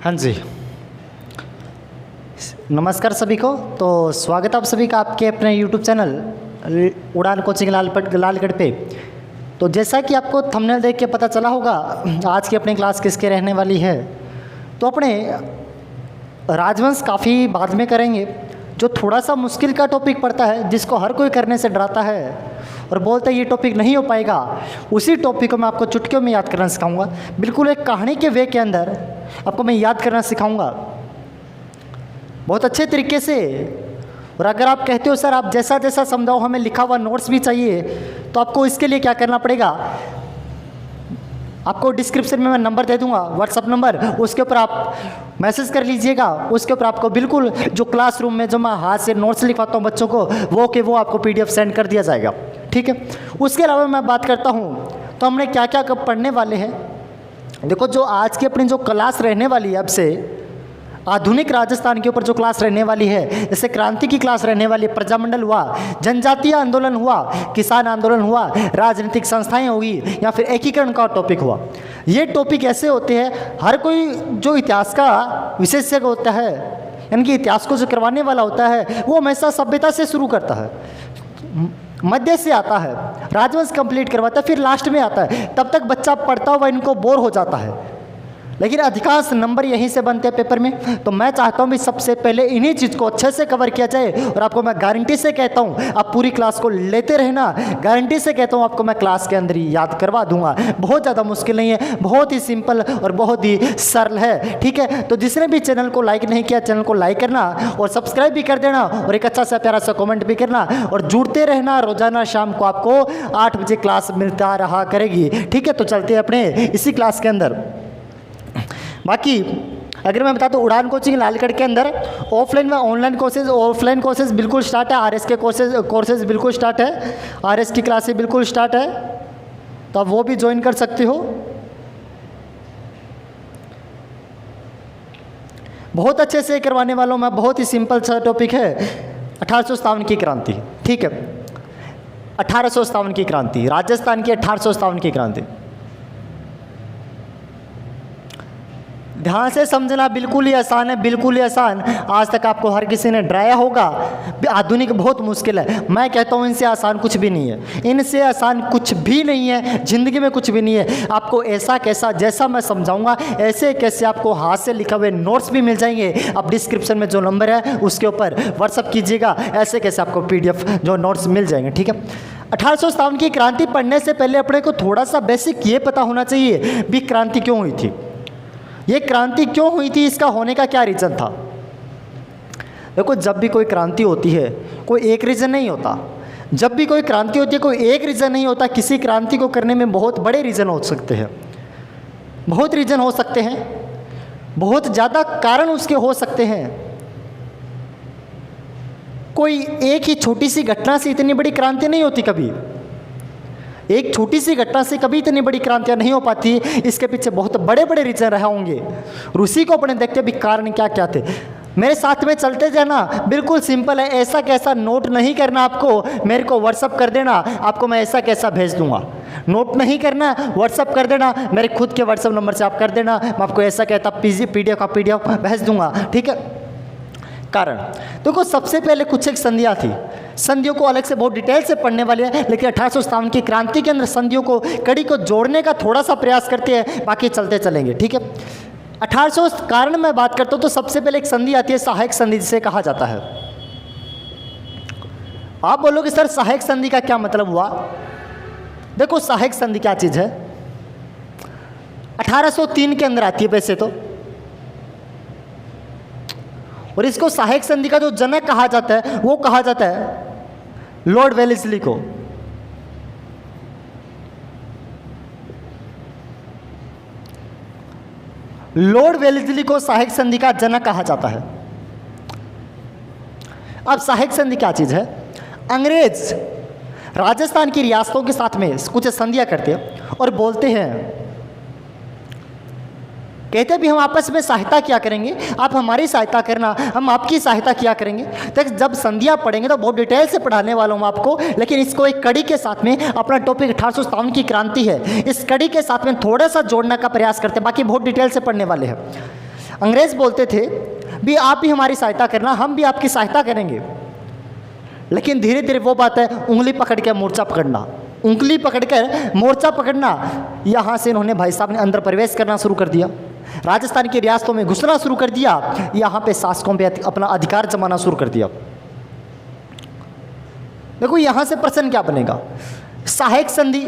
हाँ जी, नमस्कार सभी को। तो स्वागत है आप सभी का आपके अपने YouTube चैनल उड़ान कोचिंग लालगढ़ पे। तो जैसा कि आपको थंबनेल देख के पता चला होगा आज की अपनी क्लास किसके रहने वाली है। तो अपने राजवंश काफ़ी बाद में करेंगे, जो थोड़ा सा मुश्किल का टॉपिक पड़ता है, जिसको हर कोई करने से डराता है और बोलता है ये टॉपिक नहीं हो पाएगा। उसी टॉपिक को मैं आपको चुटकियों में याद करना सिखाऊंगा, बिल्कुल एक कहानी के वे के अंदर आपको मैं याद करना सिखाऊंगा बहुत अच्छे तरीके से। और अगर आप कहते हो सर आप जैसा जैसा समझाओ हमें लिखा हुआ नोट्स भी चाहिए, तो आपको इसके लिए क्या करना पड़ेगा, आपको डिस्क्रिप्शन में मैं नंबर दे दूंगा, व्हाट्सअप नंबर, उसके ऊपर आप मैसेज कर लीजिएगा। उसके ऊपर आपको बिल्कुल जो क्लासरूम में जो मैं हाथ से नोट्स लिखवाता हूँ बच्चों को, वो आपको PDF सेंड कर दिया जाएगा, ठीक है। उसके अलावा मैं बात करता हूँ तो हमने क्या क्या कब पढ़ने वाले हैं। देखो, जो आज की अपनी जो क्लास रहने वाली है, अब से आधुनिक राजस्थान के ऊपर जो क्लास रहने वाली है, जैसे क्रांति की क्लास रहने वाली है, प्रजामंडल हुआ, जनजातीय आंदोलन हुआ, किसान आंदोलन हुआ, राजनीतिक संस्थाएं हुई, या फिर एकीकरण का टॉपिक हुआ। ये टॉपिक ऐसे होते हैं, हर कोई जो इतिहास का विशेषज्ञ होता है, यानी कि इतिहास को जो करवाने वाला होता है, वो हमेशा सभ्यता से शुरू करता है, मध्य से आता है, राजवंश कंप्लीट करवाता है, फिर लास्ट में आता है। तब तक बच्चा पढ़ता हुआ इनको बोर हो जाता है, लेकिन अधिकांश नंबर यहीं से बनते हैं पेपर में। तो मैं चाहता हूं भी सबसे पहले इन्हीं चीज़ को अच्छे से कवर किया जाए, और आपको मैं गारंटी से कहता हूं आप पूरी क्लास को लेते रहना, गारंटी से कहता हूं आपको मैं क्लास के अंदर ही याद करवा दूंगा। बहुत ज़्यादा मुश्किल नहीं है, बहुत ही सिंपल और बहुत ही सरल है, ठीक है। तो जिसने भी चैनल को लाइक नहीं किया, चैनल को लाइक करना और सब्सक्राइब भी कर देना, और एक अच्छा सा प्यारा सा कॉमेंट भी करना, और जुड़ते रहना। रोजाना शाम को आपको 8 बजे क्लास मिलता रहा करेगी, ठीक है। तो चलते हैं अपने इसी क्लास के अंदर। बाकी अगर मैं बता दूं, उड़ान कोचिंग लालगढ़ के अंदर ऑफलाइन व ऑनलाइन कोर्सेज बिल्कुल स्टार्ट है। RS के कोर्सेज बिल्कुल स्टार्ट है, RS की क्लासेस बिल्कुल स्टार्ट है, तो आप वो भी ज्वाइन कर सकते हो। बहुत अच्छे से करवाने वालों में बहुत ही सिंपल सा टॉपिक है, 1857 की क्रांति, ठीक है। 1857 की क्रांति, राजस्थान की 1857 की क्रांति, ध्यान से समझना, बिल्कुल ही आसान है, बिल्कुल ही आसान। आज तक आपको हर किसी ने डराया होगा, आधुनिक बहुत मुश्किल है। मैं कहता हूँ इनसे आसान कुछ भी नहीं है, इनसे आसान कुछ भी नहीं है, ज़िंदगी में कुछ भी नहीं है। आपको ऐसा कैसा, जैसा मैं समझाऊंगा ऐसे कैसे आपको हाथ से लिखे हुए नोट्स भी मिल जाएंगे। आप डिस्क्रिप्शन में जो नंबर है उसके ऊपर व्हाट्सअप कीजिएगा, ऐसे कैसे आपको PDF जो नोट्स मिल जाएंगे, ठीक है। 1857 की क्रांति पढ़ने से पहले अपने को थोड़ा सा बेसिक ये पता होना चाहिए भी क्रांति क्यों हुई थी, ये क्रांति क्यों हुई थी, इसका होने का क्या रीज़न था। देखो, जब भी कोई क्रांति होती है कोई एक रीज़न नहीं होता। जब भी कोई क्रांति होती है कोई एक रीज़न नहीं होता। किसी क्रांति को करने में बहुत बड़े रीज़न हो सकते हैं, बहुत रीज़न हो सकते हैं, बहुत ज़्यादा कारण उसके हो सकते हैं। कोई एक ही छोटी सी घटना से इतनी बड़ी क्रांति नहीं होती कभी, एक छोटी सी घटना से कभी इतनी बड़ी क्रांतियां नहीं हो पाती। इसके पीछे बहुत बड़े बड़े रीजन रहे होंगे। रूसी को अपने देखते भी कारण क्या क्या थे। मेरे साथ में चलते जाना, बिल्कुल सिंपल है। ऐसा कैसा नोट नहीं करना, आपको मेरे को व्हाट्सअप कर देना, आपको मैं ऐसा कैसा भेज दूंगा। नोट नहीं करना, व्हाट्सअप कर देना, मेरे खुद के व्हाट्सअप नंबर से आप कर देना, मैं आपको ऐसा कहता PDF का PDF भेज दूंगा, ठीक है। कारण देखो, सबसे पहले कुछ एक संधियाँ थी, संधियों को अलग से बहुत डिटेल से पढ़ने वाले हैं, लेकिन 1857 की क्रांति के अंदर संधियों को, कड़ी को जोड़ने का थोड़ा सा प्रयास करते हैं, बाकी चलते चलेंगे, ठीक है। 1800 कारण में बात करता हूँ तो सबसे पहले एक संधि आती है, सहायक संधि जिसे कहा जाता है। आप बोलोगे सर सहायक संधि का क्या मतलब हुआ। देखो, सहायक संधि क्या चीज़ है, 1803 के अंदर आती है वैसे तो, और इसको सहायक संधि का जो जनक कहा जाता है वो कहा जाता है लॉर्ड वेलेस्ली को। लॉर्ड वेलेस्ली को सहायक संधि का जनक कहा जाता है। अब सहायक संधि क्या चीज है, अंग्रेज राजस्थान की रियासतों के साथ में कुछ संधियां करते हैं और बोलते हैं, कहते भी हम आपस में सहायता किया करेंगे, आप हमारी सहायता करना, हम आपकी सहायता किया करेंगे। तो जब संधियाँ पढ़ेंगे तो बहुत डिटेल से पढ़ाने वाला हूँ आपको, लेकिन इसको एक कड़ी के साथ में, अपना टॉपिक 1857 की क्रांति है, इस कड़ी के साथ में थोड़ा सा जोड़ने का प्रयास करते हैं, बाकी बहुत डिटेल से पढ़ने वाले हैं। अंग्रेज बोलते थे भी आप भी हमारी सहायता करना, हम भी आपकी सहायता करेंगे। लेकिन धीरे धीरे वो बात है उंगली पकड़ के मोर्चा पकड़ना, उंगली पकड़कर मोर्चा पकड़ना, यहाँ से इन्होंने भाई साहब ने अंदर प्रवेश करना शुरू कर दिया, राजस्थान की रियासतों में घुसना शुरू कर दिया, यहाँ पे शासकों पे अपना अधिकार जमाना शुरू कर दिया। देखो यहाँ से प्रश्न क्या बनेगा, सहायक संधि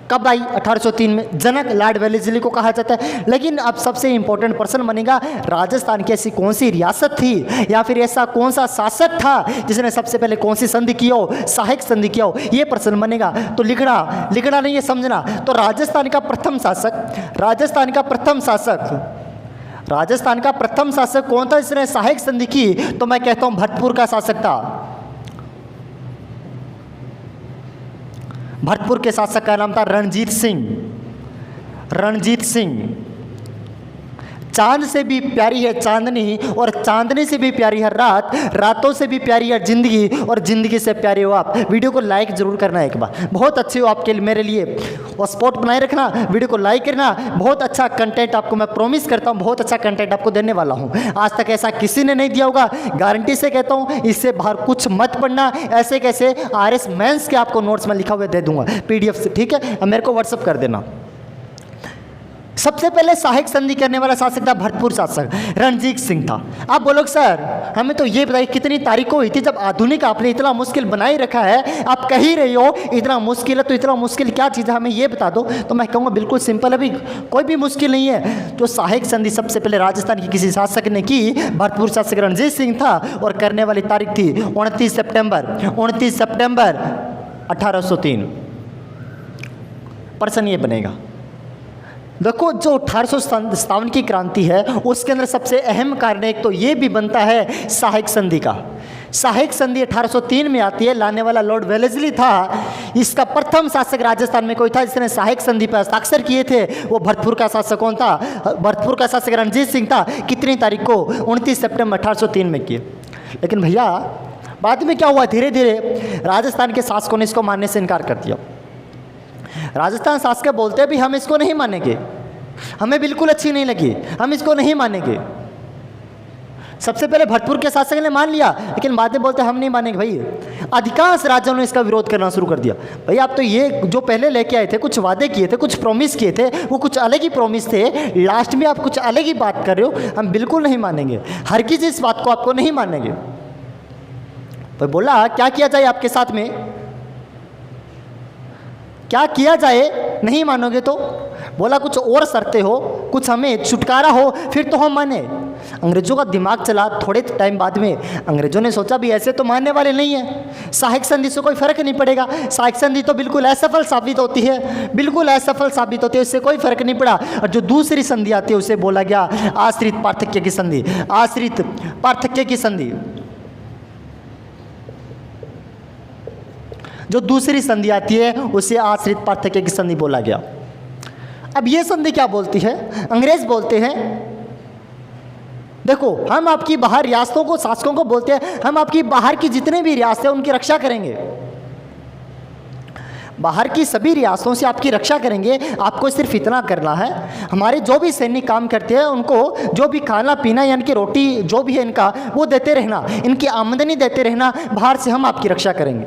कब आई? 1803 में। जनक लॉर्ड वेलेस्ली को कहा जाता है। लेकिन अब सबसे इंपॉर्टेंट प्रश्न बनेगा, राजस्थान की ऐसी कौन सी रियासत थी या फिर ऐसा कौन सा शासक था जिसने सबसे पहले कौन सी संधि किया हो, सहायक संधि किया हो, ये प्रश्न बनेगा। तो लिखना नहीं है, समझना। तो राजस्थान का प्रथम शासक कौन था जिसने सहायक संधि की? तो मैं कहता हूं भरतपुर का शासक था। भरतपुर के शासक का नाम था रणजीत सिंह। चांद से भी प्यारी है चांदनी, और चांदनी से भी प्यारी है रात, रातों से भी प्यारी है जिंदगी, और जिंदगी से प्यारे हो आप। वीडियो को लाइक जरूर करना एक बार, बहुत अच्छे हो आपके लिए, मेरे लिए। और स्पॉट बनाए रखना, वीडियो को लाइक करना। बहुत अच्छा कंटेंट आपको मैं प्रॉमिस करता हूँ, बहुत अच्छा कंटेंट आपको देने वाला हूँ। आज तक ऐसा किसी ने नहीं दिया होगा, गारंटी से कहता हूँ। इससे बाहर कुछ मत पढ़ना, ऐसे कैसे RS मेंस के आपको नोट्स में लिखा हुआ दे दूंगा PDF से, ठीक है? अब मेरे को व्हाट्सअप कर देना। सबसे पहले सहायक संधि करने वाला शासक था भरतपुर शासक रणजीत सिंह था। आप बोलोगे सर हमें तो ये बताइए कितनी तारीख को हुई थी जब आधुनिक आपने इतना मुश्किल बनाई रखा है, आप कह ही रही हो इतना मुश्किल है, तो इतना मुश्किल क्या चीज़ है हमें ये बता दो। तो मैं कहूँगा बिल्कुल सिंपल है, अभी कोई भी मुश्किल नहीं है। जो सहायक संधि सबसे पहले राजस्थान की किसी शासक ने की, भरतपुर शासक रणजीत सिंह था, और करने वाली तारीख थी 29 सितंबर 1803। प्रश्न ये बनेगा, देखो जो 1857 की क्रांति है उसके अंदर सबसे अहम कारण एक तो ये भी बनता है सहायक संधि का। सहायक संधि 1803 में आती है, लाने वाला लॉर्ड वेलेस्ली था। इसका प्रथम शासक राजस्थान में कोई था जिसने सहायक संधि पर हस्ताक्षर किए थे, वो भरतपुर का शासक कौन था? भरतपुर का शासक रणजीत सिंह था। कितनी तारीख को? 29 सितंबर 1803 में किए। लेकिन भैया बाद में क्या हुआ, धीरे धीरे राजस्थान के शासकों ने इसको मानने से इनकार कर दिया। राजस्थान शासक बोलते भी हम इसको नहीं मानेंगे, हमें बिल्कुल अच्छी नहीं लगी, हम इसको नहीं मानेंगे। सबसे पहले भरतपुर के शासक ने मान लिया, लेकिन बाद में बोलते हम नहीं मानेंगे। भाई अधिकांश राज्यों ने इसका विरोध करना शुरू कर दिया। भाई आप तो ये जो पहले लेके आए थे, कुछ वादे किए थे, कुछ प्रॉमिस किए थे, वो कुछ अलग ही प्रॉमिस थे, लास्ट में आप कुछ अलग ही बात कर रहे हो, हम बिल्कुल नहीं मानेंगे। हर किसी इस बात को आपको नहीं मानेंगे। तो बोला क्या किया जाए आपके साथ में, क्या किया जाए? नहीं मानोगे तो बोला कुछ और शर्तें हो, कुछ हमें छुटकारा हो, फिर तो हम माने। अंग्रेजों का दिमाग चला। थोड़े टाइम बाद में अंग्रेजों ने सोचा भी ऐसे तो मानने वाले नहीं है, सहायक संधि से कोई फर्क नहीं पड़ेगा, सहायक संधि तो बिल्कुल असफल साबित होती है, बिल्कुल असफल साबित होती है, उससे कोई फर्क नहीं पड़ा। और जो दूसरी संधि आती है उसे बोला गया आश्रित पार्थक्य की संधि। आश्रित पार्थक्य की संधि, जो दूसरी संधि आती है उसे आश्रित पार्थक्य की संधि बोला गया। अब ये संधि क्या बोलती है? अंग्रेज बोलते हैं देखो हम आपकी बाहर रियासतों को, शासकों को बोलते हैं हम आपकी बाहर की जितने भी रियासतें उनकी रक्षा करेंगे, बाहर की सभी रियासतों से आपकी रक्षा करेंगे। आपको सिर्फ इतना करना है, हमारे जो भी सैनिक काम करते हैं उनको जो भी खाना पीना यानी कि रोटी जो भी है इनका वो देते रहना, इनकी आमदनी देते रहना, बाहर से हम आपकी रक्षा करेंगे।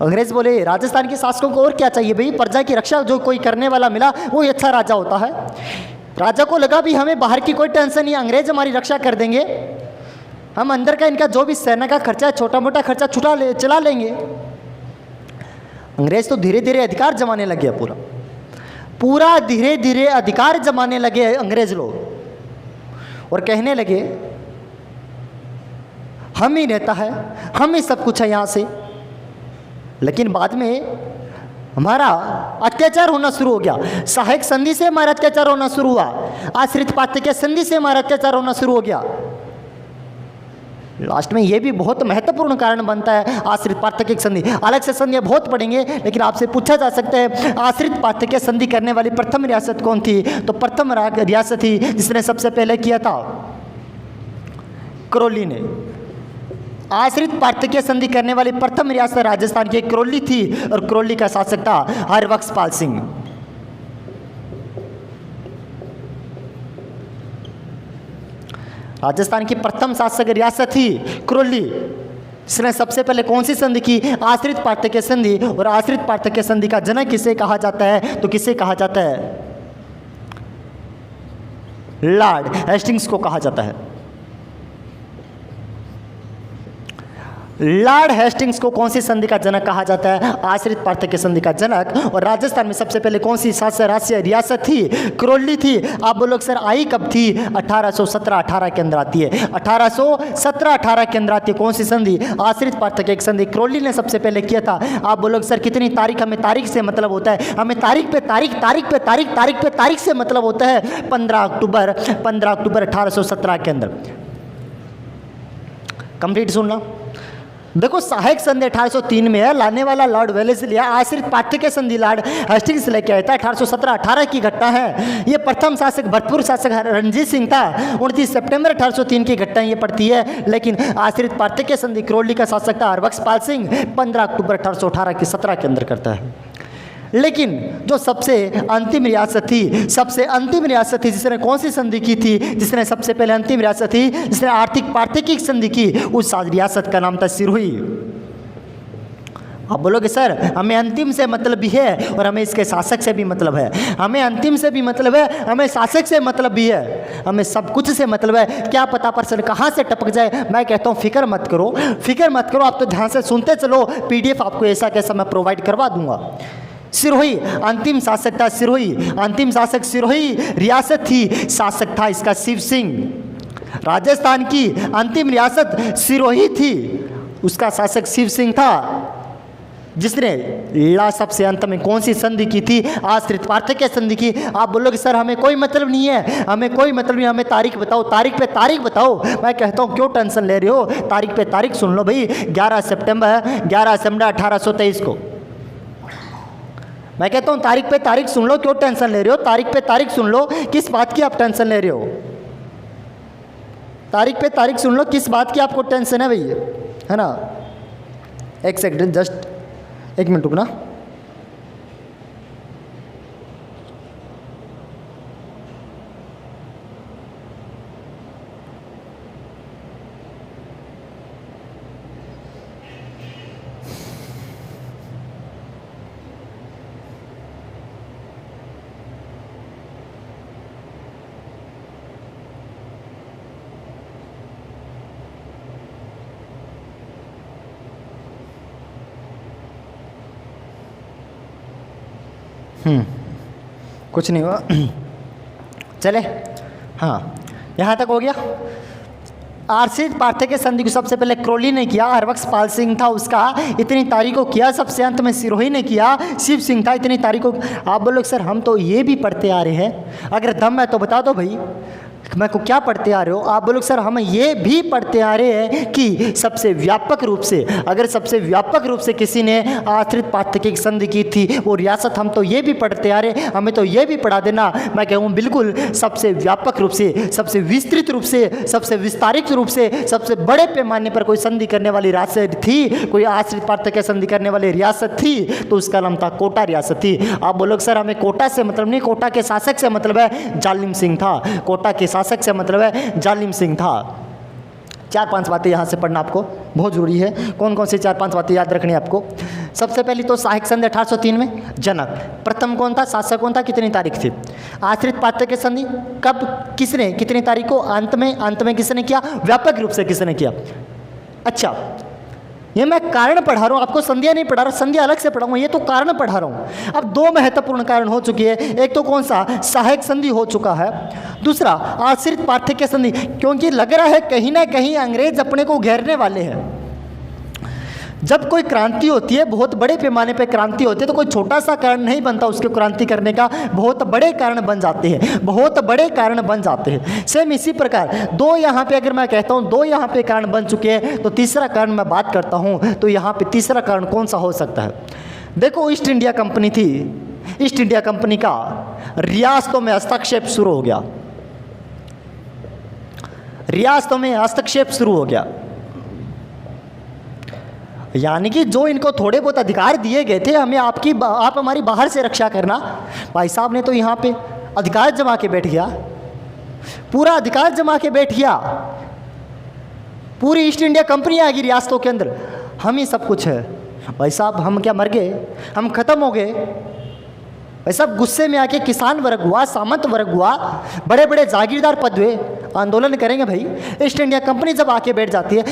अंग्रेज बोले राजस्थान के शासकों को और क्या चाहिए भाई, प्रजा की रक्षा जो कोई करने वाला मिला वो ही अच्छा राजा होता है। राजा को लगा भी हमें बाहर की कोई टेंशन नहीं, अंग्रेज हमारी रक्षा कर देंगे, हम अंदर का इनका जो भी सेना का खर्चा है छोटा मोटा खर्चा चला लेंगे। अंग्रेज तो धीरे धीरे अधिकार जमाने लगे, पूरा धीरे धीरे अधिकार जमाने लगे अंग्रेज लोग, और कहने लगे हम ही नेता है, हम ही सब कुछ है यहाँ से। लेकिन बाद में हमारा अत्याचार होना शुरू हो गया, सहायक संधि से हमारा अत्याचार होना शुरू हुआ, आश्रित पार्थक्य संधि से हमारा अत्याचार होना शुरू हो गया। लास्ट में ये भी बहुत महत्वपूर्ण कारण बनता है आश्रित पार्थक्य संधि। अलग से संधि बहुत पढ़ेंगे, लेकिन आपसे पूछा जा सकता है आश्रित पार्थक्य संधि करने वाली प्रथम रियासत कौन थी? तो प्रथम रियासत थी जिसने सबसे पहले किया था करौली ने। आश्रित पार्थक्य संधि करने वाली प्रथम रियासत राजस्थान की करौली थी, और करौली का शासक था हरबख्श पाल सिंह। राजस्थान की प्रथम शासक रियासत थी क्रोली। इसने सबसे पहले कौन सी संधि की? आश्रित पार्थक्य संधि। और आश्रित पार्थक्य संधि का जनक किसे कहा जाता है? तो किसे कहा जाता है? लॉर्ड हेस्टिंग्स को कहा जाता है। लॉर्ड हेस्टिंग्स को कौन सी संधि का जनक कहा जाता है? आश्रित पार्थक्य संधि का जनक। और राजस्थान में सबसे पहले कौन सी शासक राष्ट्रीय रियासत थी? क्रोली थी। आप बोलोगे सर आई कब थी? 1817-18 के अंदर आती है। 1817-18 के अंदर आती है कौन सी संधि? आश्रित पार्थक्य एक संधि क्रोली ने सबसे पहले किया था। आप बोलोगे सर कितनी तारीख? हमें तारीख से मतलब होता है, हमें तारीख पे तारीख, तारीख पे तारीख, तारीख पे तारीख से मतलब होता है 15 अक्टूबर 1817 के अंदर। कंप्लीट सुनना। देखो सहायक संधि 1803 में है, लाने वाला लॉर्ड वेलेस्ली। आश्रित पार्थक्य संधि लॉर्ड हेस्टिंग्स लेके आया था। 1817-18 की घटना है। ये प्रथम शासक भरतपुर शासक रणजीत सिंह था। 29 सितंबर 1803 की घटना ये पड़ती है। लेकिन आश्रित पार्थक्य संधि क्रोली का शासक था हरबख्शपाल सिंह, 15 अक्टूबर 1818 की 17 के अंदर करता है। लेकिन जो सबसे अंतिम रियासत थी, सबसे अंतिम रियासत थी जिसने कौन सी संधि की थी? जिसने सबसे पहले अंतिम रियासत थी जिसने आर्थिक पार्थक्य संधि की, उस रियासत का नाम था सिरोही। आप बोलोगे सर हमें अंतिम से मतलब भी है और हमें इसके शासक से भी मतलब है। हमें अंतिम से भी मतलब है, हमें शासक से मतलब भी है, हमें सब कुछ से मतलब है। क्या पता पर्सन कहाँ से टपक जाए। मैं कहता हूँ फिक्र मत करो, फिक्र मत करो। आप तो ध्यान से सुनते चलो, PDF आपको ऐसा कैसा मैं प्रोवाइड करवा दूंगा। सिरोही अंतिम शासक था। सिरोही अंतिम शासक, सिरोही रियासत थी, शासक था इसका शिव सिंह। राजस्थान की अंतिम रियासत सिरोही थी, उसका शासक शिव सिंह था, जिसने सबसे अंत में कौन सी संधि की थी? आश्रित पार्थक्य संधि की। आप बोलोगे सर हमें कोई मतलब नहीं है, हमें कोई मतलब नहीं, हमें तारीख बताओ, तारीख पे तारीख बताओ। मैं कहता हूँ क्यों टेंशन ले रहे हो, तारीख पे तारीख सुन लो भाई। 11 सितंबर 1823 को। मैं कहता हूँ तारीख पे तारीख सुन लो, क्यों टेंशन ले रहे हो? तारीख पे तारीख सुन लो, किस बात की आप टेंशन ले रहे हो? तारीख पे तारीख सुन लो, किस बात की आपको टेंशन है भैया, है ना? एक सेकंड, जस्ट 1 मिनट रुकना। कुछ नहीं हुआ, चले। हाँ यहाँ तक हो गया। आश्रित पार्थक्य संधि को सबसे पहले क्रोली ने किया, हरबख्शपाल सिंह था उसका, इतनी तारीख को किया। सबसे अंत में सिरोही ने किया, शिव सिंह था, इतनी तारीख को। आप बोलोगे सर हम तो ये भी पढ़ते आ रहे हैं, अगर दम है तो बता दो भाई, मैं को क्या पढ़ते आ रहे हो? आप बोलोगे सर हम ये भी पढ़ते आ रहे हैं कि सबसे व्यापक रूप से, अगर सबसे व्यापक रूप से किसी ने आश्रित पार्थक्य की संधि की थी वो रियासत, हम तो ये भी पढ़ते आ रहे हैं, हमें तो ये भी पढ़ा देना। मैं कहूँ बिल्कुल सबसे व्यापक रूप से, सबसे विस्तृत रूप से, सबसे विस्तारित रूप से, सबसे बड़े पैमाने पर कोई संधि करने वाली रियासत थी, कोई आश्रित पार्थक्य संधि करने वाली रियासत थी, तो उसका नाम था कोटा रियासत थी। आप बोलोगे सर हमें कोटा से मतलब नहीं, कोटा के शासक से मतलब है जालिम सिंह था। कोटा के शासक से मतलब है जालिम सिंह था। 4-5 बातें यहाँ से पढ़ना आपको बहुत जरूरी है। कौन कौन सी 4-5 बातें याद रखनी है आपको? सबसे पहली तो सहायक संधि 1803 में जनक प्रथम कौन था, शासक कौन था, कितनी तारीख थी? आश्रित पार्थक्य संधि कब, किसने, कितनी तारीख को? अंत में किसने किया? व्यापक रूप से किसने किया? अच्छा ये मैं कारण पढ़ा रहा हूँ, आपको संध्या नहीं पढ़ा रहा, संध्या अलग से पढ़ाऊंगा, ये तो कारण पढ़ा रहा हूँ। अब 2 महत्वपूर्ण कारण हो चुके हैं। एक तो कौन सा? सहायक संधि हो चुका है। दूसरा आश्रित पार्थक्य संधि, क्योंकि लग रहा है कहीं ना कहीं अंग्रेज अपने को घेरने वाले हैं। जब कोई क्रांति होती है, बहुत बड़े पैमाने पर क्रांति होती है, तो कोई छोटा सा कारण नहीं बनता उसके क्रांति करने का, बहुत बड़े कारण बन जाते हैं, बहुत बड़े कारण बन जाते हैं। सेम इसी प्रकार 2 यहाँ पे, अगर मैं कहता हूँ 2 यहाँ पे कारण बन चुके हैं, तो तीसरा कारण मैं बात करता हूँ, तो यहाँ पे तीसरा कारण कौन सा हो सकता है? देखो ईस्ट इंडिया कंपनी थी, ईस्ट इंडिया कंपनी का रियासतों में हस्तक्षेप शुरू हो गया, रियासतों में हस्तक्षेप शुरू हो गया। यानी कि जो इनको थोड़े बहुत अधिकार दिए गए थे, हमें आप हमारी बाहर से रक्षा करना, भाई साहब ने तो यहाँ पे अधिकार जमा के बैठ गया। पूरा अधिकार जमा के बैठ गया, पूरी ईस्ट इंडिया कंपनी आ गई रियासतों के अंदर, हम ही सब कुछ है। भाई साहब हम क्या मर गए? हम खत्म हो गए? भाई साहब गुस्से में आके किसान वर्ग हुआ, सामंत वर्ग हुआ, बड़े बड़े जागीरदार पद हुए, आंदोलन करेंगे भाई। ईस्ट इंडिया कंपनी जब आके बैठ जाती है,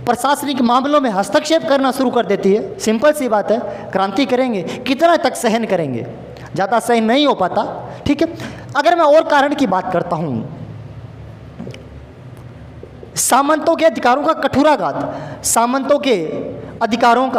प्रशासनिक मामलों में हस्तक्षेप करना शुरू कर देती है, सिंपल सी बात है, क्रांति करेंगे, कितना तक सहन करेंगे? ज़्यादा सहन नहीं हो पाता। ठीक है, अगर मैं और कारण की बात करता हूँ, सामंतों के अधिकारों का कठोराघात, सामंतों के अधिकारों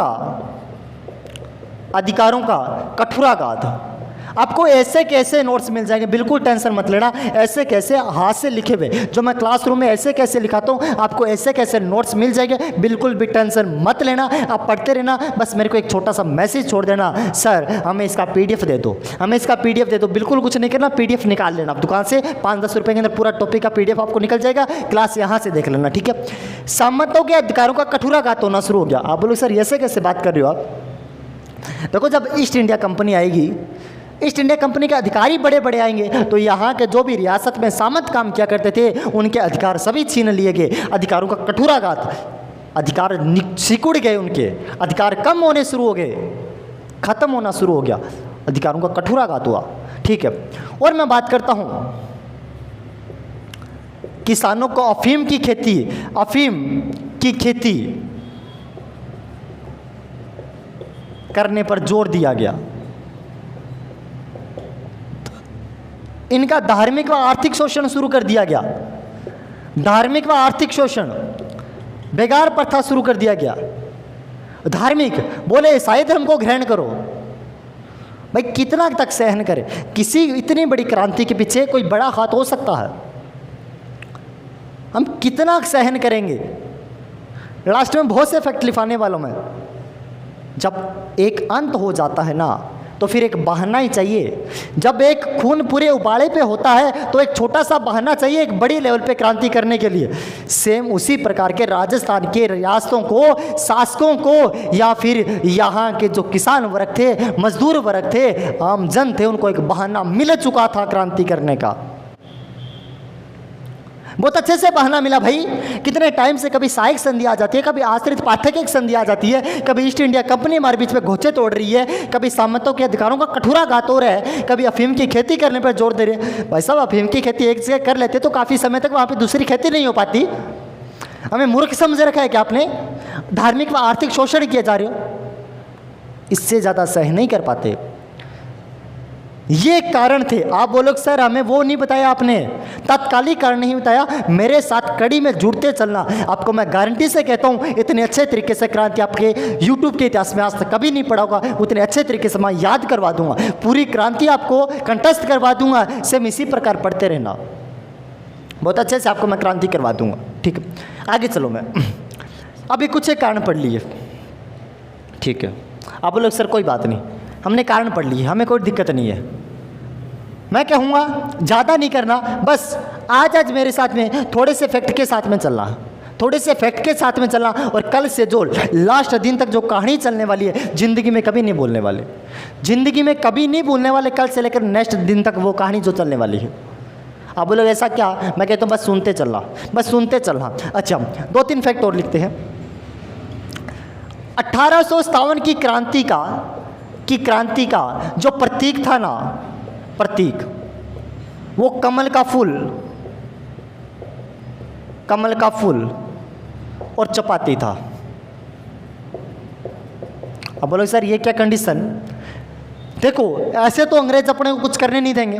का कठोराघात। आपको ऐसे कैसे नोट्स मिल जाएंगे, बिल्कुल टेंशन मत लेना, ऐसे कैसे हाथ से लिखे हुए जो मैं क्लासरूम में ऐसे कैसे लिखाता हूँ, आपको ऐसे कैसे नोट्स मिल जाएंगे, बिल्कुल भी टेंशन मत लेना। आप पढ़ते रहना, बस मेरे को एक छोटा सा मैसेज छोड़ देना, सर हमें इसका पीडीएफ दे दो, हमें इसका पीडीएफ दे दो। बिल्कुल कुछ नहीं करना, पीडीएफ निकाल लेना आप दुकान से, 5-10 रुपये के अंदर पूरा टॉपिक का पीडीएफ आपको निकल जाएगा, क्लास यहाँ से देख लेना। ठीक है, सामंतों के अधिकारों का कठोराघात होना शुरू हो गया। आप बोलो सर ऐसे कैसे बात कर रहे हो आप? देखो जब ईस्ट इंडिया कंपनी आएगी, ईस्ट इंडिया कंपनी के अधिकारी बड़े बड़े आएंगे, तो यहाँ के जो भी रियासत में सामंत काम किया करते थे, उनके अधिकार सभी छीन लिए गए। अधिकारों का कठोराघात, अधिकार सिकुड़ गए, उनके अधिकार कम होने शुरू हो गए, खत्म होना शुरू हो गया, अधिकारों का कठोराघात हुआ। ठीक है, और मैं बात करता हूँ किसानों को अफीम की खेती करने पर जोर दिया गया। इनका धार्मिक व आर्थिक शोषण शुरू कर दिया गया, धार्मिक व आर्थिक शोषण, बेगार प्रथा शुरू कर दिया गया। धार्मिक बोले ईसाई धर्म को ग्रहण करो, भाई कितना तक सहन करे? किसी इतनी बड़ी क्रांति के पीछे कोई बड़ा हाथ हो सकता है? हम कितना सहन करेंगे? लास्ट में बहुत से फैक्ट लिखाने वालों में जब एक अंत हो जाता है ना, तो फिर एक बहाना ही चाहिए। जब एक खून पूरे उबाले पे होता है, तो एक छोटा सा बहाना चाहिए एक बड़ी लेवल पे क्रांति करने के लिए। सेम उसी प्रकार के राजस्थान के रियासतों को, शासकों को, या फिर यहाँ के जो किसान वर्ग थे, मजदूर वर्ग थे, आम जन थे, उनको एक बहाना मिल चुका था क्रांति करने का। बहुत अच्छे से बहाना मिला भाई। कितने टाइम से कभी सहायक संधि आ जाती है, कभी आश्रित पाठक एक संधि आ जाती है, कभी ईस्ट इंडिया कंपनी हमारे बीच में घोचे तोड़ रही है, कभी सामंतों के अधिकारों का कठोराघात हो रहा है, कभी अफीम की खेती करने पर जोर दे रहे हैं। भाई साहब अफीम की खेती एक जगह कर लेते तो काफ़ी समय तक वहाँ पर दूसरी खेती नहीं हो पाती। हमें मूर्ख समझ रखा है कि आपने? धार्मिक व आर्थिक शोषण किए जा रहे हो, इससे ज़्यादा सहन नहीं कर पाते। ये कारण थे। आप बोलो सर हमें वो नहीं बताया आपने, तात्कालिक कारण नहीं बताया, मेरे साथ कड़ी में जुड़ते चलना। आपको मैं गारंटी से कहता हूँ इतने अच्छे तरीके से क्रांति आपके यूट्यूब के इतिहास में आज तक कभी नहीं पढ़ा होगा, उतने अच्छे तरीके से मैं याद करवा दूंगा, पूरी क्रांति आपको कंठस्थ करवा दूंगा। सेम इसी प्रकार पढ़ते रहना, बहुत अच्छे से आपको मैं क्रांति करवा दूंगा। ठीक है, आगे चलो। मैं अभी कुछ एक कारण पढ़ लिए, ठीक है? आप बोलो सर कोई बात नहीं, हमने कारण पढ़ लिए, हमें कोई दिक्कत नहीं है। मैं कहूँगा ज़्यादा नहीं करना, बस आज मेरे साथ में थोड़े से फैक्ट के साथ में चलना, थोड़े से फैक्ट के साथ में चलना, और कल से जो लास्ट दिन तक जो कहानी चलने वाली है, ज़िंदगी में कभी नहीं भूलने वाले, ज़िंदगी में कभी नहीं भूलने वाले, कल से लेकर नेक्स्ट दिन तक वो कहानी जो चलने वाली है। आप बोलोगे ऐसा क्या? मैं कहता हूँ बस सुनते चलना, बस सुनते चलना। अच्छा 2-3 फैक्ट और लिखते हैं। 1857 की क्रांति का जो प्रतीक था ना, प्रतीक वो कमल का फूल और चपाती था। अब बोलो सर ये क्या कंडीशन? देखो ऐसे तो अंग्रेज अपने को कुछ करने नहीं देंगे,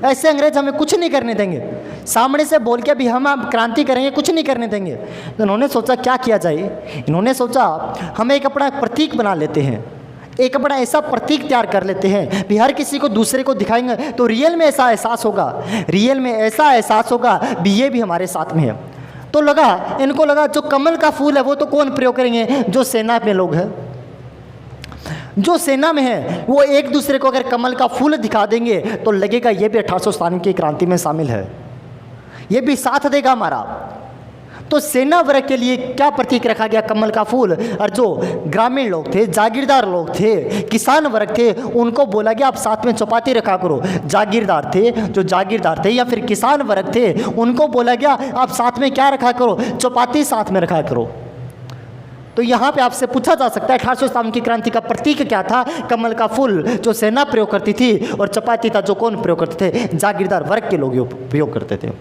ऐसे अंग्रेज हमें कुछ नहीं करने देंगे, सामने से बोल के भी हम क्रांति करेंगे, कुछ नहीं करने देंगे। तो इन्होंने सोचा क्या किया जाए, इन्होंने सोचा हम एक अपना प्रतीक बना लेते हैं, एक अपना ऐसा प्रतीक तैयार कर लेते हैं भी हर किसी को दूसरे को दिखाएंगे तो रियल में ऐसा एहसास होगा भी ये भी हमारे साथ में है। तो इनको लगा जो कमल का फूल है वो तो कौन प्रयोग करेंगे, जो सेना में लोग हैं, जो सेना में है वो एक दूसरे को अगर कमल का फूल दिखा देंगे तो लगेगा ये भी 1857 की क्रांति में शामिल है, ये भी साथ देगा हमारा। तो सेना वर्ग के लिए क्या प्रतीक रखा गया? कमल का फूल। और जो ग्रामीण लोग थे, जागीरदार लोग थे, किसान वर्ग थे, उनको बोला गया आप साथ में चौपाती रखा करो। जागीरदार थे, जो जागीरदार थे या फिर किसान वर्ग थे, उनको बोला गया आप साथ में क्या रखा करो? चौपाती साथ में रखा करो। तो यहाँ पे आपसे पूछा जा सकता है 1857 की क्रांति का प्रतीक क्या था? कमल का फूल जो सेना प्रयोग करती थी, और चपाती था जो कौन प्रयोग करते थे? जागीरदार वर्ग के लोग प्रयोग करते थे।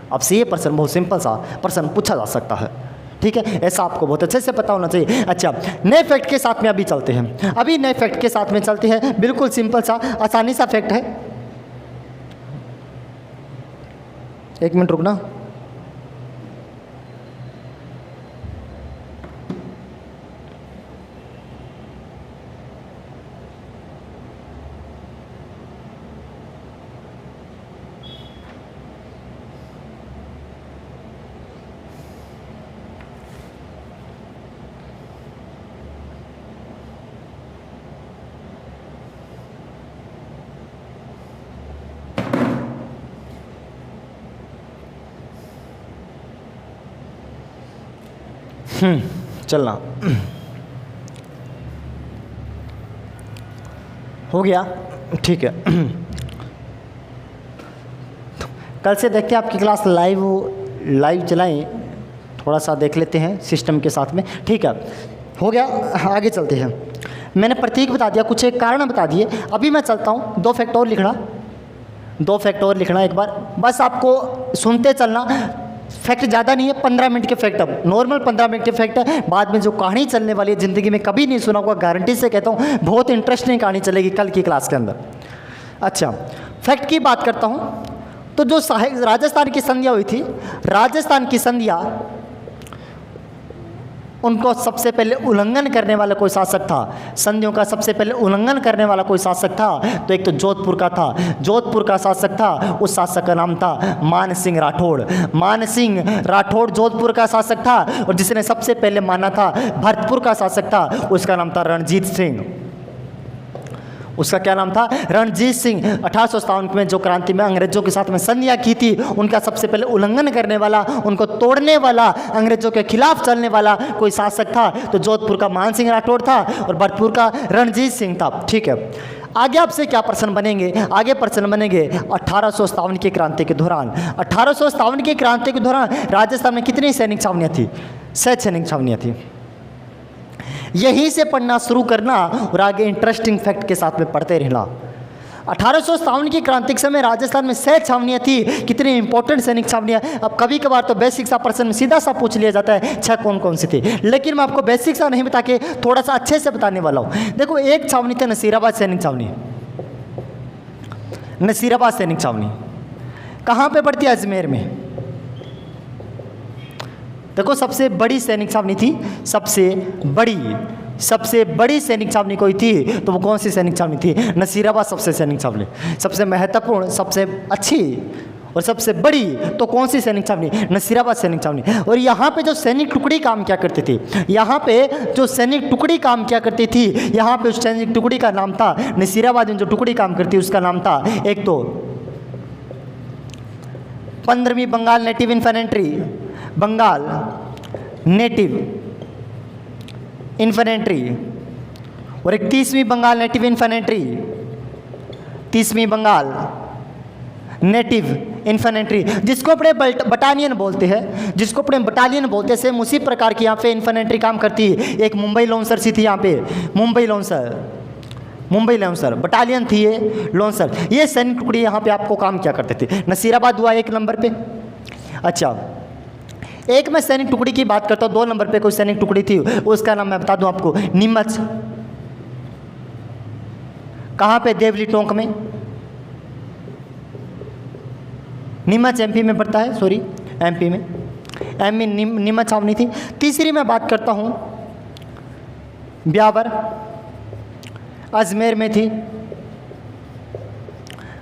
अब से ये प्रश्न बहुत सिंपल सा प्रश्न पूछा जा सकता है, ठीक है, ऐसा आपको बहुत अच्छे से पता होना चाहिए। अच्छा, नए फैक्ट के साथ में अभी चलते हैं, अभी नए फैक्ट के साथ में चलते हैं। बिल्कुल सिंपल सा आसानी सा फैक्ट है। एक मिनट रुकना। चलना हो गया, ठीक है। कल से देखते हैं आपकी क्लास लाइव चलाएं, थोड़ा सा देख लेते हैं सिस्टम के साथ में, ठीक है। हो गया, आगे चलते हैं। मैंने प्रतीक बता दिया, कुछ एक कारण बता दिए। अभी मैं चलता हूँ, 2 फैक्ट और लिखना एक बार, बस आपको सुनते चलना। फैक्ट ज़्यादा नहीं है, 15 मिनट के फैक्ट, अब नॉर्मल 15 मिनट के फैक्ट है। बाद में जो कहानी चलने वाली है, ज़िंदगी में कभी नहीं सुना होगा, गारंटी से कहता हूँ, बहुत इंटरेस्टिंग कहानी चलेगी कल की क्लास के अंदर। अच्छा, फैक्ट की बात करता हूँ तो जो राजस्थान की संधियाँ हुई थी, राजस्थान की संधियाँ, उनको सबसे पहले उल्लंघन करने वाला कोई शासक था, संधियों का सबसे पहले उल्लंघन करने वाला कोई शासक था, तो एक तो जोधपुर का था, जोधपुर का शासक था, उस शासक का नाम था मानसिंह राठौड़। मानसिंह राठौड़ जोधपुर का शासक था, और जिसने सबसे पहले माना था भरतपुर का शासक था, उसका नाम था रणजीत सिंह। उसका क्या नाम था? रणजीत सिंह। 1857 में जो क्रांति में अंग्रेजों के साथ में संधियाँ की थी, उनका सबसे पहले उल्लंघन करने वाला, उनको तोड़ने वाला, अंग्रेजों के खिलाफ चलने वाला कोई शासक था, तो जोधपुर का मानसिंह राठौड़ था और भरतपुर का रणजीत सिंह था, ठीक है। आगे आपसे क्या प्रश्न बनेंगे? आगे प्रश्न बनेंगे 1857 की क्रांति के दौरान। 1857 की क्रांति के दौरान राजस्थान में कितनी सैनिक छावनियाँ थी? 6 सैनिक छावनियाँ थी। यहीं से पढ़ना शुरू करना और आगे इंटरेस्टिंग फैक्ट के साथ में पढ़ते रहना। 1857 की क्रांति के समय राजस्थान में 6 छावनियाँ थी। कितनी इंपॉर्टेंट सैनिक छावनियाँ। अब कभी कभार तो बेसिक सा प्रश्न में सीधा सा पूछ लिया जाता है 6 कौन कौन सी थी, लेकिन मैं आपको बेसिक सा नहीं बता के थोड़ा सा अच्छे से बताने वाला हूँ। देखो, एक छावनी थी नसीराबाद सैनिक छावनी। नसीराबाद सैनिक छावनी कहाँ पे पड़ती है? अजमेर में। देखो, सबसे बड़ी सैनिक छावनी थी, सबसे बड़ी सैनिक छावनी कोई थी तो वो कौन सी सैनिक छावनी थी? नसीराबाद सबसे सैनिक छावनी, सबसे महत्वपूर्ण, सबसे अच्छी और सबसे बड़ी तो कौन सी सैनिक छावनी? नसीराबाद सैनिक छावनी। और यहाँ पे जो सैनिक टुकड़ी काम क्या करती थी, यहाँ पे जो सैनिक टुकड़ी काम क्या करती थी, यहाँ पे उस सैनिक टुकड़ी का नाम था, नसीराबाद में जो टुकड़ी काम करती उसका नाम था, एक तो 15वीं Bengal native infantry, Bengal native infantry, और एक 30वीं बंगाल नेटिव इन्फेंट्री, 30वीं बंगाल नेटिव इन्फेंट्री, जिसको अपने बटालियन बोलते हैं, जिसको अपने बटालियन बोलते हैं। सेम उसी प्रकार की यहाँ पे इन्फेंट्री काम करती है। एक मुंबई लॉन्सर सी थी यहाँ पे, मुंबई लॉन्सर बटालियन थी ये लॉन्सर। ये सैनिक टुकड़ी यहाँ पे आपको काम क्या करते थे? नसीराबाद हुआ 1 नंबर पे। अच्छा, एक मैं सैनिक टुकड़ी की बात करता हूँ, 2 नंबर पे कोई सैनिक टुकड़ी थी, उसका नाम मैं बता दूं आपको, नीमच। कहाँ पे? देवली टोंक में। नीमच एमपी में पड़ता है, सॉरी एमपी में, नीमच छावनी थी। तीसरी मैं बात करता हूँ ब्यावर, अजमेर में थी।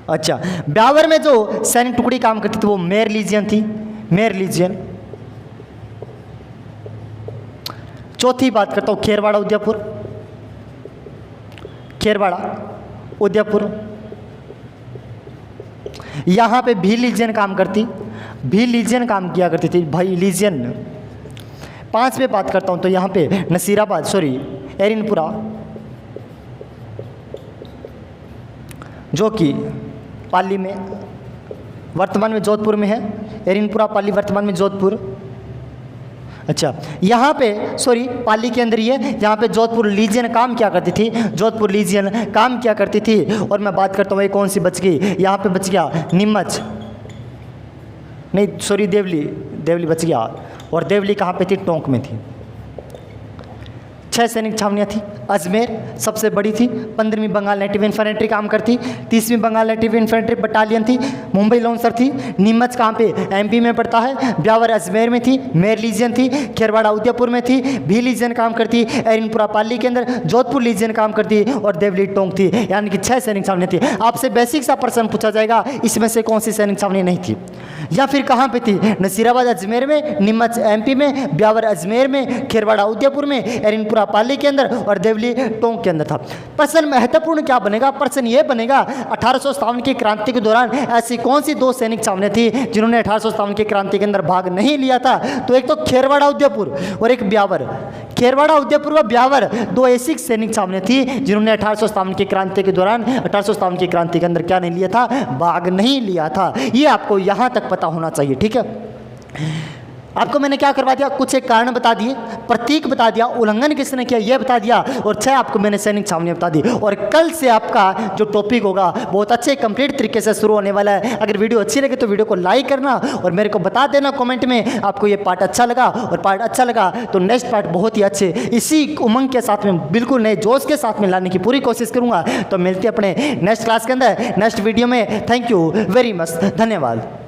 अच्छा, ब्यावर में जो सैनिक टुकड़ी काम करती थी वो मेर लीजियन थी, मेर लीजियन। चौथी बात करता हूँ खेरवाड़ा उदयपुर, खेरवाड़ा उदयपुर। यहाँ पे भी लीजियन काम करती, भी लीजियन काम किया करती थी भाई लीजियन। 5 पे बात करता हूँ तो यहाँ पे नसीराबाद एरिनपुरा, जो कि पाली में, वर्तमान में जोधपुर में है। एरिनपुरा पाली वर्तमान में जोधपुर। अच्छा, यहाँ पे पाली के अंदर ही है, यहाँ पे जोधपुर लीजियन काम क्या करती थी, जोधपुर लीजियन काम क्या करती थी। और मैं बात करता हूँ ये कौन सी बच गई, यहाँ पे बच गया नीमच, नहीं देवली बच गया। और देवली कहाँ पे थी, टोंक में थी। 6 सैनिक छावनियाँ थी। अजमेर सबसे बड़ी थी, 15वीं बंगाल नेटिव इन्फेंट्री काम करती, 30वीं बंगाल नेटिव इन्फेंट्री बटालियन थी। मुंबई लॉन्सर थी। नीमच कहाँ पे, एमपी में पड़ता है। ब्यावर अजमेर में थी। मेर लीजियन थी। खेरवाड़ा उदयपुर में थी। भी लीजियन काम करती, एरिनपुरा पाली के अंदर। जोधपुर लीजियन काम करती और देवली टोंक थी। यानी कि 6 सैनिक छावनियाँ थी। आपसे बेसिक सा प्रश्न पूछा जाएगा, इसमें से कौन सी सैनिक छावनी नहीं थी। या फिर कहाँ पे थी, नसीराबाद अजमेर में, नीमच एमपी में, ब्यावर अजमेर में, खेरवाड़ा उदयपुर में, एरिनपुरा पाली के अंदर और देवली टोंक के अंदर था। प्रश्न महत्वपूर्ण क्या बनेगा, प्रश्न ये बनेगा 1857 की क्रांति के दौरान ऐसी कौन सी 2 सैनिक छावनियाँ थी जिन्होंने 1857 की क्रांति के अंदर भाग नहीं लिया था। तो एक तो खेरवाड़ा उदयपुर और एक ब्यावर। खेरवाड़ा उदयपुर व ब्यावर 2 ऐसी सैनिक छावनियाँ थी जिन्होंने 1857 की क्रांति के दौरान 1857 की क्रांति के अंदर क्या नहीं लिया था, भाग नहीं लिया था। ये आपको यहाँ तक पता होना चाहिए, ठीक है। आपको मैंने क्या करवा दिया, कुछ एक कारण बता दिए, प्रतीक बता दिया, उल्लंघन किसने किया ये बता दिया, और 6 आपको मैंने सैनिक छावनियाँ बता दी। और कल से आपका जो टॉपिक होगा बहुत अच्छे कंप्लीट तरीके से शुरू होने वाला है। अगर वीडियो अच्छी लगे तो वीडियो को लाइक करना और मेरे को बता देना कमेंट में आपको ये पार्ट अच्छा लगा, और पार्ट अच्छा लगा तो नेक्स्ट पार्ट बहुत ही अच्छे इसी उमंग के साथ में बिल्कुल नए जोश के साथ में लाने की पूरी कोशिश करूँगा। तो मिलते हैं अपने नेक्स्ट क्लास के अंदर, नेक्स्ट वीडियो में। थैंक यू वेरी मच, धन्यवाद।